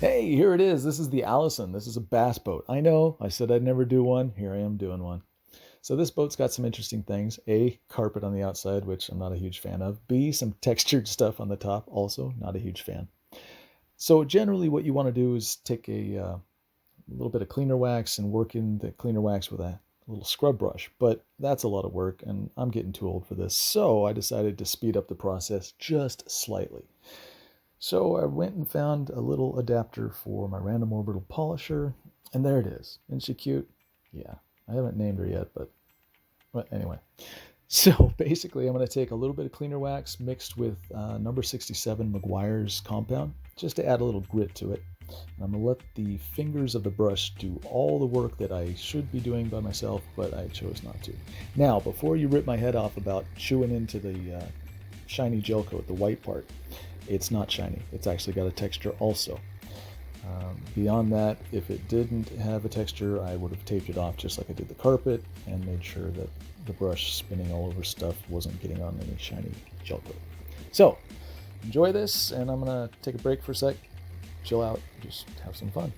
Hey, here it is. This is the Allison. This is a bass boat. I know, I said I'd never do one. Here I am doing one. So this boat's got some interesting things. A, carpet on the outside, which I'm not a huge fan of. B, some textured stuff on the top, also not a huge fan. So generally what you want to do is take a little bit of cleaner wax and work in the cleaner wax with a little scrub brush. But that's a lot of work, and I'm getting too old for this. So I decided to speed up the process just slightly. So I went and found a little adapter for my random orbital polisher, and there it is. Isn't she cute? Yeah, I haven't named her yet, but anyway. So basically, I'm going to take a little bit of cleaner wax mixed with number 67 McGuire's compound, just to add a little grit to it. And I'm going to let the fingers of the brush do all the work that I should be doing by myself, but I chose not to. Now, before you rip my head off about chewing into the shiny gel coat, the white part, it's not shiny. It's actually got a texture also. Beyond that, if it didn't have a texture, I would have taped it off just like I did the carpet and made sure that the brush spinning all over stuff wasn't getting on any shiny gel coat. So, enjoy this, and I'm going to take a break for a sec, chill out, just have some fun.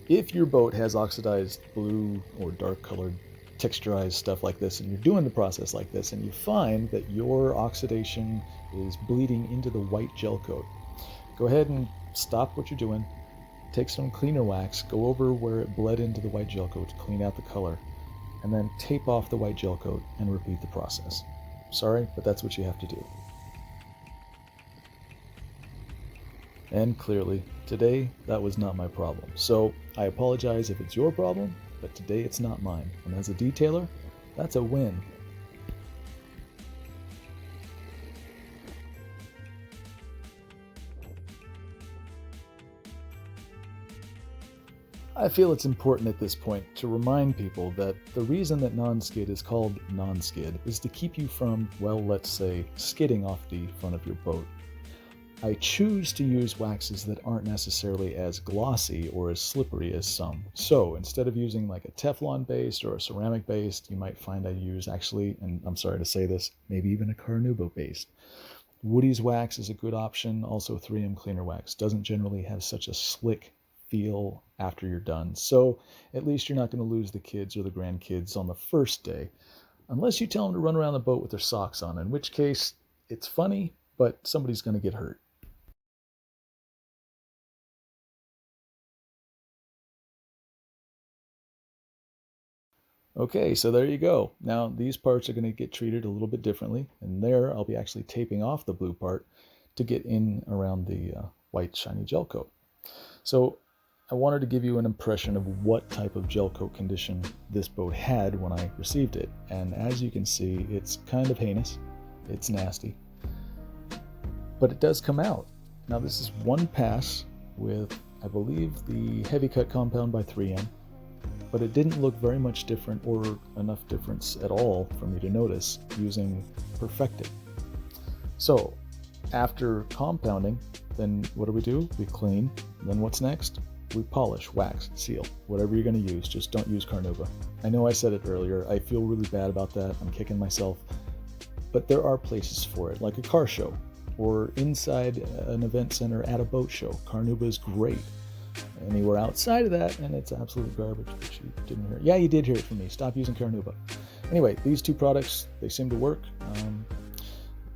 If your boat has oxidized blue or dark colored texturized stuff like this, and you're doing the process like this, and you find that your oxidation is bleeding into the white gel coat, go ahead and stop what you're doing, take some cleaner wax, go over where it bled into the white gel coat to clean out the color, and then tape off the white gel coat and repeat the process. Sorry, but that's what you have to do. And clearly, today, that was not my problem. So I apologize if it's your problem, but today it's not mine. And as a detailer, that's a win. I feel it's important at this point to remind people that the reason that non-skid is called non-skid is to keep you from, well, let's say, skidding off the front of your boat. I choose to use waxes that aren't necessarily as glossy or as slippery as some. So instead of using like a Teflon based or a ceramic based, you might find I use actually, and I'm sorry to say this, maybe even a Carnauba based. Woody's wax is a good option. Also 3M cleaner wax doesn't generally have such a slick feel after you're done. So at least you're not going to lose the kids or the grandkids on the first day, unless you tell them to run around the boat with their socks on, in which case it's funny, but somebody's going to get hurt. Okay, so there you go. Now these parts are going to get treated a little bit differently, and there I'll be actually taping off the blue part to get in around the white shiny gel coat. So I wanted to give you an impression of what type of gel coat condition this boat had when I received it, and as you can see, it's kind of heinous, it's nasty, but it does come out. Now this is one pass with, I believe, the heavy cut compound by 3M, but it didn't look very much different or enough difference at all for me to notice using Perfected. So after compounding, then what do? We clean. Then what's next? We polish, wax, seal, whatever you're going to use. Just don't use Carnauba. I know I said it earlier. I feel really bad about that. I'm kicking myself. But there are places for it, like a car show or inside an event center at a boat show. Carnauba is great. Anywhere outside of that, and it's absolute garbage, but you didn't hear it. Yeah, you did hear it from me. Stop using Carnauba. Anyway, these two products, they seem to work.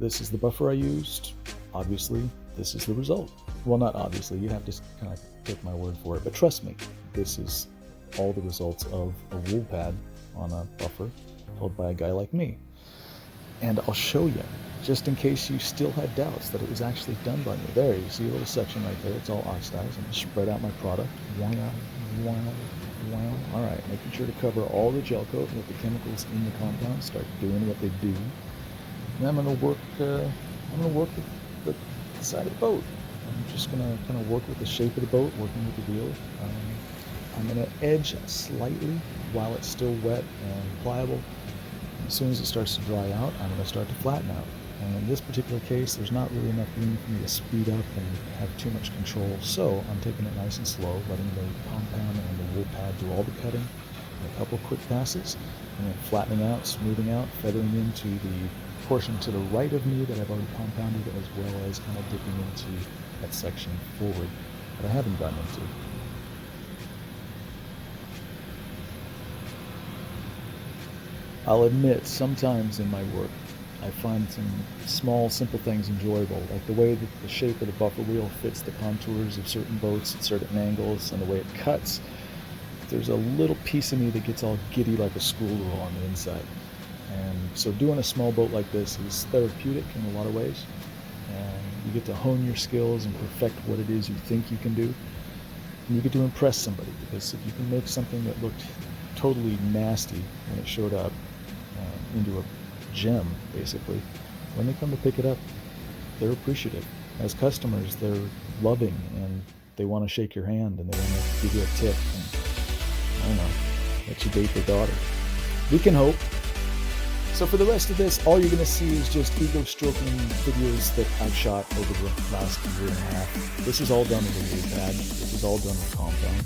This is the buffer I used. Obviously, this is the result. Well, not obviously. You have to kind of take my word for it. But trust me, this is all the results of a wool pad on a buffer held by a guy like me. And I'll show you, just in case you still had doubts that it was actually done by me. There, you see a little section right there. It's all oxidized. I'm going to spread out my product. Wow. All right, making sure to cover all the gel coat with the chemicals in the compound. Start doing what they do. And I'm going to work. The side of the boat. I'm just going to kind of work with the shape of the boat, working with the wheel. I'm going to edge slightly while it's still wet and pliable. As soon as it starts to dry out, I'm going to start to flatten out. And in this particular case, there's not really enough room for me to speed up and have too much control, so I'm taking it nice and slow, letting the compound and the wool pad do all the cutting in a couple quick passes, and then flattening out, smoothing out, feathering into the portion to the right of me that I've already compounded, as well as kind of dipping into that section forward that I haven't gotten into. I'll admit, sometimes in my work, I find some small, simple things enjoyable, like the way that the shape of the buffer wheel fits the contours of certain boats at certain angles, and the way it cuts. There's a little piece of me that gets all giddy like a schoolgirl on the inside. And so doing a small boat like this is therapeutic in a lot of ways. And you get to hone your skills and perfect what it is you think you can do. And you get to impress somebody, because if you can make something that looked totally nasty when it showed up into a gem, basically, when they come to pick it up, they're appreciative. As customers, they're loving, and they want to shake your hand, and they want to give you a tip, and I don't know, let you date their daughter. We can hope. So for the rest of this, all you're going to see is just ego stroking videos that I've shot over the last year and a half. This is all done with a wool pad. This is all done with compound.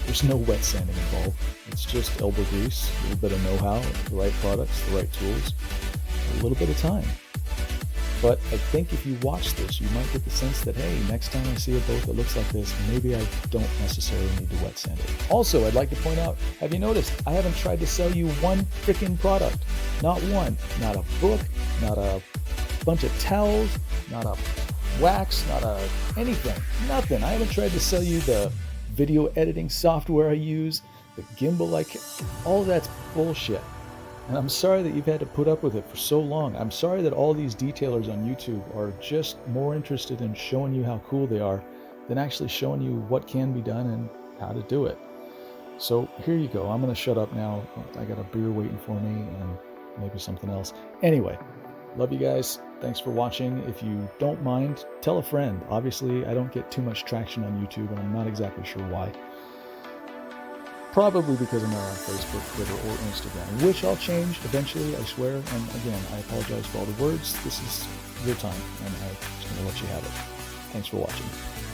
There's no wet sanding involved. It's just elbow grease, a little bit of know-how, the right products, the right tools, a little bit of time. But I think if you watch this, you might get the sense that, hey, next time I see a boat that looks like this, maybe I don't necessarily need to wet sand it. Also, I'd like to point out, have you noticed, I haven't tried to sell you one freaking product. Not one. Not a book, not a bunch of towels, not a wax, not a anything. Nothing. I haven't tried to sell you the video editing software I use, the gimbal all that's bullshit. And I'm sorry that you've had to put up with it for so long. I'm sorry that all these detailers on YouTube are just more interested in showing you how cool they are than actually showing you what can be done and how to do it. So here you go. I'm going to shut up now. I got a beer waiting for me and maybe something else. Anyway, love you guys. Thanks for watching. If you don't mind, tell a friend. Obviously, I don't get too much traction on YouTube, and I'm not exactly sure why. Probably because I'm not on Facebook, Twitter, or Instagram, which I'll change eventually, I swear. And again, I apologize for all the words. This is your time, and I'm just going to let you have it. Thanks for watching.